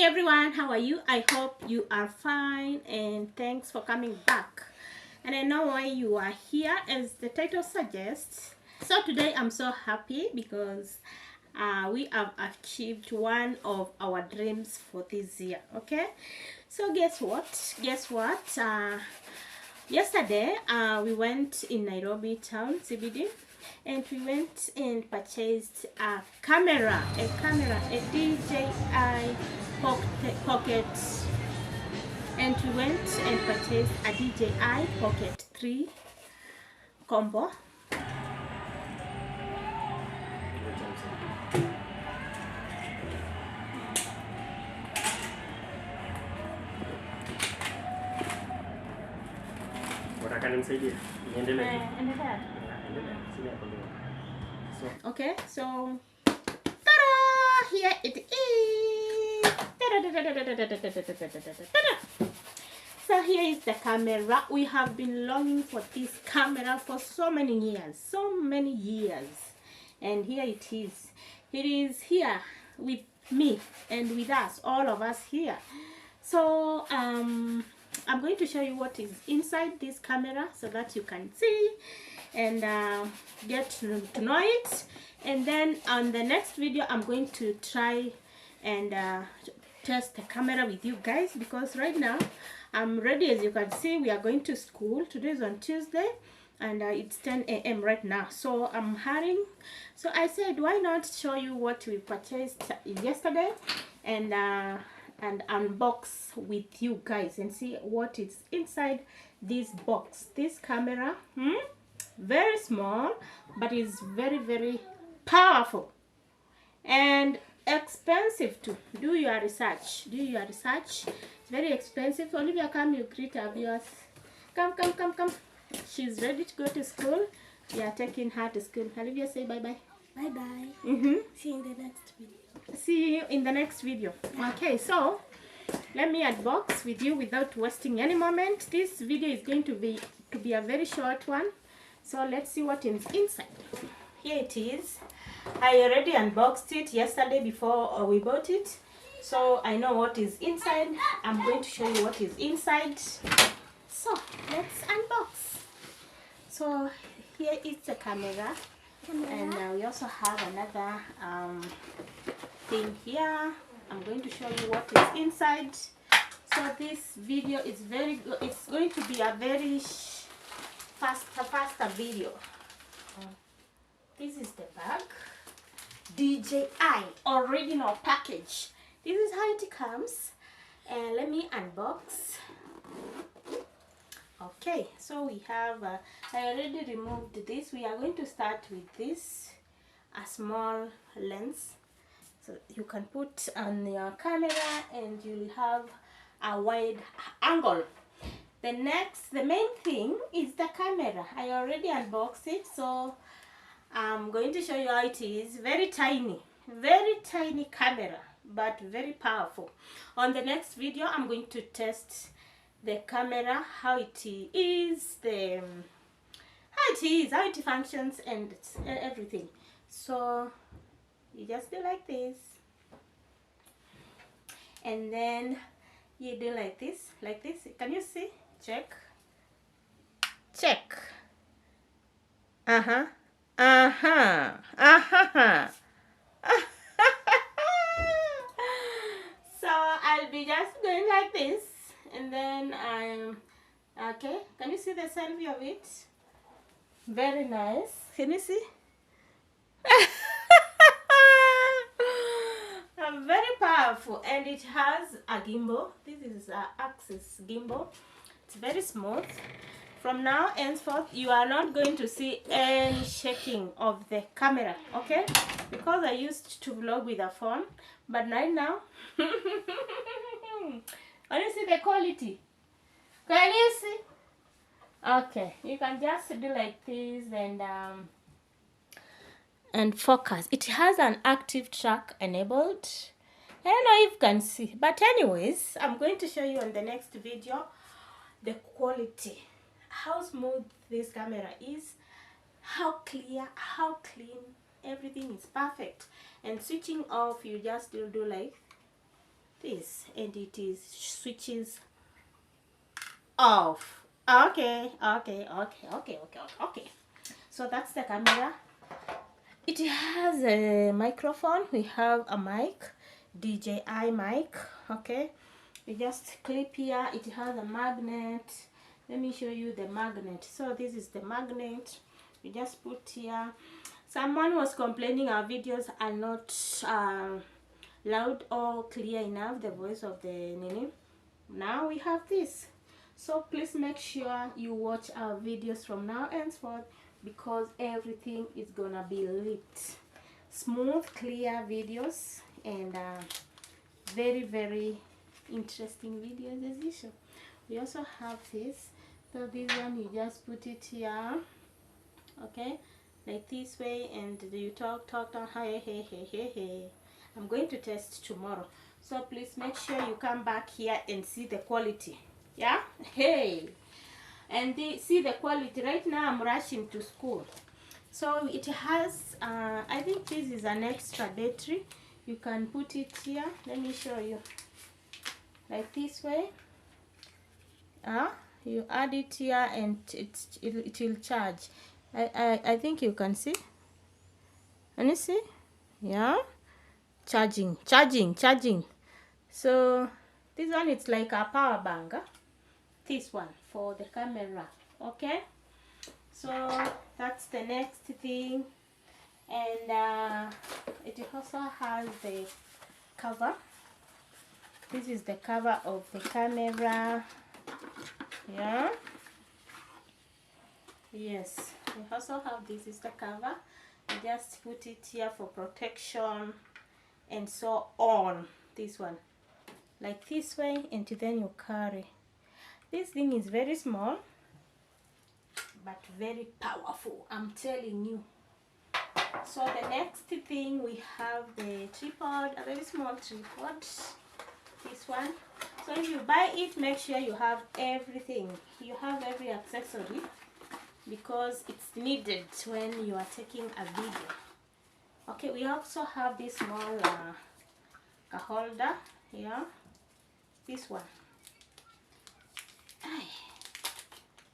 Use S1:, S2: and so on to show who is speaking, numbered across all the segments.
S1: everyone, how are you? I hope you are fine and thanks for coming back. And I know why you are here, as the title suggests. So today I'm so happy because we have achieved one of our dreams for this year. Okay, so guess what? Yesterday we went in Nairobi town CBD, and we went and purchased a camera, a DJI Pocket, and we went and purchased a DJI Pocket 3 combo. Okay, so ta-da! Here it is. So here is the camera. We have been longing for this camera for so many years, and here it is. It is here with me and with us, all of us here. So I'm going to show you what is inside this camera so that you can see and get to know it. And then on the next video I'm going to try and test the camera with you guys, because right now I'm ready. As you can see, we are going to school. Today is on Tuesday and it's 10 a.m. right now, so I'm hurrying. So I said, why not show you what we purchased yesterday and unbox with you guys and see what is inside this box. This camera, very small, but is very powerful and expensive too. Do your research. It's very expensive. Olivia, come, you greet our viewers. Come. She's ready to go to school. We are taking her to school. Olivia, say bye-bye.
S2: Bye-bye. See you in the next video.
S1: See you in the next video. Okay, so let me unbox with you without wasting any moment. This video is going to be a very short one. So let's see what is inside. Here it is. I already unboxed it yesterday before we bought it, so I know what is inside. I'm going to show you what is inside. So let's unbox. So here is the camera. And we also have another thing here. I'm going to show you what is inside. So this video is very good. It's going to be a very faster video. This is the bag. DJI original package. This is how it comes. And let me unbox. Okay, so we have I already removed this. We are going to start with this, a small lens, so you can put on your camera and you'll have a wide angle. The main thing is the camera. I already unboxed it, so I'm going to show you how it is. Very tiny camera, but very powerful. On the next video I'm going to test the camera, how it is, how it functions and everything. So you just do like this, and then you do like this. Can you see? Check. So I'll be just going like this, and then okay, can you see the selfie of it? Very nice. Can you see? Very powerful, and it has a gimbal. This is an axis gimbal. It's very smooth. From now henceforth, you are not going to see any shaking of the camera, okay? Because I used to vlog with a phone, but right now, can you see the quality? Can you see? Okay, you can just do like this and focus. It has an ActiveTrack enabled. I don't know if you can see, but anyways, I'm going to show you on the next video the quality, how smooth this camera is, how clear, how clean, everything is perfect. And switching off, you just do like this, and it is switches off. Okay. So that's the camera. It has a microphone. We have a mic, DJI mic. Okay, we just clip here. It has a magnet. Let me show you the magnet. So this is the magnet. We just put here. Someone was complaining our videos are not loud or clear enough, the voice of the Nini. Now we have this. So please make sure you watch our videos from now henceforth, because everything is gonna be lit. Smooth, clear videos, and very interesting videos as usual. We also have this. So this one, you just put it here, okay, like this way, and you talk, hey. I'm going to test tomorrow, so please make sure you come back here and see the quality. Yeah, hey, and see the quality. Right now I'm rushing to school, so it has I think this is an extra battery. You can put it here. Let me show you, like this way. You add it here and it will charge. I think you can see. Can you see? Yeah, charging. So this one, it's like a power bank. This one for the camera. Okay, so that's the next thing. And it also has the cover. This is the cover of the camera. Yeah, yes, we also have this is the cover. You just put it here for protection and so on. This one, like this way, and then you carry. This thing is very small but very powerful, I'm telling you. So the next thing, we have the tripod, a very small tripod, this one. So if you buy it, make sure you have everything. You have every accessory, because it's needed when you are taking a video. Okay, we also have this small holder here. This one.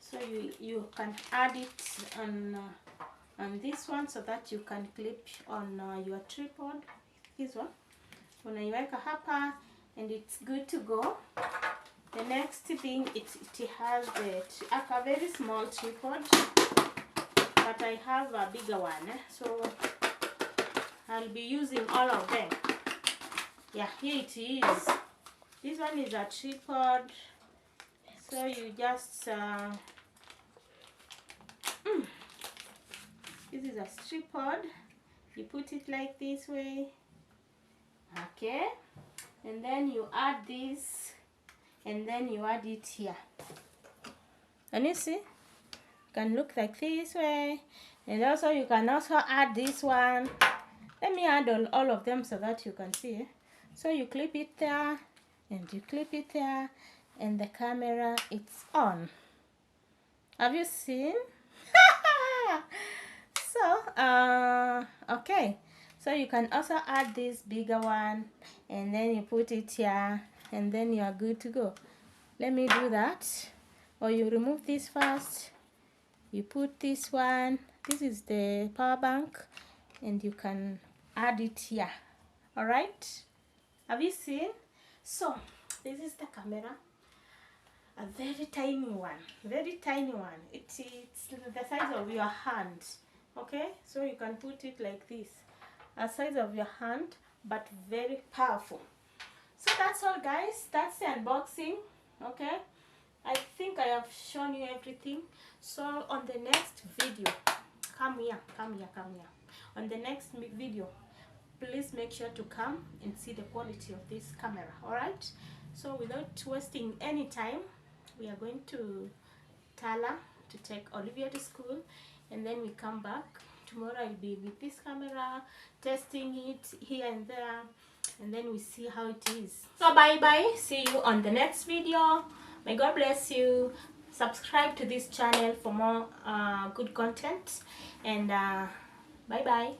S1: So you can add it on this one, so that you can clip on your tripod. This one. Unaiweka hapa, and it's good to go. The next thing, it has a very small tripod, but I have a bigger one, so I'll be using all of them. Yeah, here it is. This one is a tripod, so you just this is a tripod. You put it like this way, okay, and then you add this, and then you add it here. Can you see? Can look like this way, and also you can also add this one. Let me add all of them so that you can see. So you clip it there, and you clip it there, and the camera, it's on. Have you seen? So okay, so you can also add this bigger one, and then you put it here, and then you are good to go. Let me do that. Or you remove this first, you put this one. This is the power bank, and you can add it here. All right, have you seen? So this is the camera, a very tiny one, it's the size of your hand. Okay, so you can put it like this, a size of your hand, but very powerful. So that's all, guys. That's the unboxing. Okay, I think I have shown you everything. So on the next video, come here. On the next video, please make sure to come and see the quality of this camera. All right, so without wasting any time, we are going to Tala to take Olivia to school, and then we come back. Tomorrow I'll be with this camera, testing it here and there, and then we see how it is. So bye bye, see you on the next video. May God bless you. Subscribe to this channel for more good content, and bye bye.